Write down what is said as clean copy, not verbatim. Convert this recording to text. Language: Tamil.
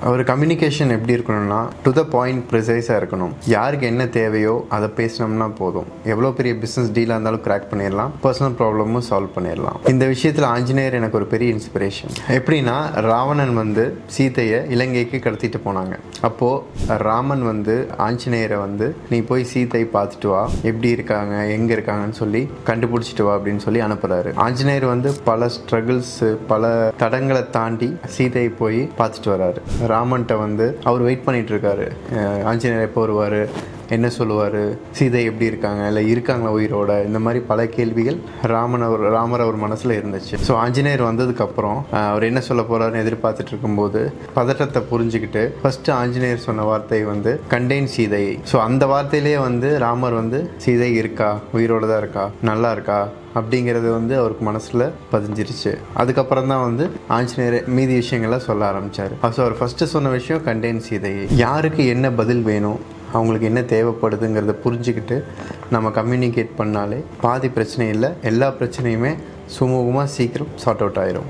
ஒரு கம்யூனிகேஷன் எப்படி இருக்கணும்னா டு த பாயிண்ட் ப்ரிசைஸாக இருக்கணும். யாருக்கு என்ன தேவையோ அதை பேசினோம்னா போதும். எவ்வளோ பெரிய பிஸ்னஸ் டீலாக இருந்தாலும் கிராக் பண்ணிடலாம், பர்சனல் ப்ராப்ளமும் சால்வ் பண்ணிடலாம். இந்த விஷயத்தில் ஆஞ்சநேயர் எனக்கு ஒரு பெரிய இன்ஸ்பிரேஷன். எப்படின்னா, ராவணன் சீதையை இலங்கைக்கு கடத்திட்டு போனாங்க. அப்போது ராமன் ஆஞ்சநேயரை நீ போய் சீதை பார்த்துட்டு வா, எப்படி இருக்காங்க எங்கே இருக்காங்கன்னு சொல்லி கண்டுபிடிச்சிட்டு வா அப்படின்னு சொல்லி அனுப்புகிறாரு. ஆஞ்சநேயர் பல ஸ்ட்ரகிள்ஸ் பல தடங்களை தாண்டி சீதையை போய் பார்த்துட்டு வர்றாரு. ராமன்கிட்ட அவர் வெயிட் பண்ணிட்டு இருக்காரு. ஆஞ்சநேயர் எப்போ வருவார், என்ன சொல்லுவார், சீதை எப்படி இருக்காங்க, இல்லை இருக்காங்களா உயிரோட, இந்த மாதிரி பல கேள்விகள் ராமர் அவர் மனசில் இருந்துச்சு. ஸோ ஆஞ்சநேயர் வந்ததுக்கப்புறம் அவர் என்ன சொல்ல போகிறாருன்னு எதிர்பார்த்துட்டு இருக்கும்போது பதட்டத்தை புரிஞ்சுக்கிட்டு ஃபஸ்ட்டு ஆஞ்சநேயர் சொன்ன வார்த்தை கண்டேன் சீதை. ஸோ அந்த வார்த்தையிலேயே ராமர் சீதை இருக்கா, உயிரோட தான் இருக்கா, நல்லா இருக்கா அப்படிங்கிறது அவருக்கு மனசில் பதிஞ்சிருச்சு. அதுக்கப்புறம் தான் ஆஞ்சநேயர் மீதி விஷயங்கள்லாம் சொல்ல ஆரம்பித்தார். ஸோ அவர் ஃபஸ்ட்டு சொன்ன விஷயம் கண்டேன் சீதை. யாருக்கு என்ன பதில் வேணும், அவங்களுக்கு என்ன தேவைப்படுதுங்கிறத புரிஞ்சுக்கிட்டு நம்ம கம்யூனிகேட் பண்ணாலே பாதி பிரச்சனை இல்லை, எல்லா பிரச்சனையுமே சுமூகமாக சீக்கிரம் சார்ட் அவுட் ஆயிரும்.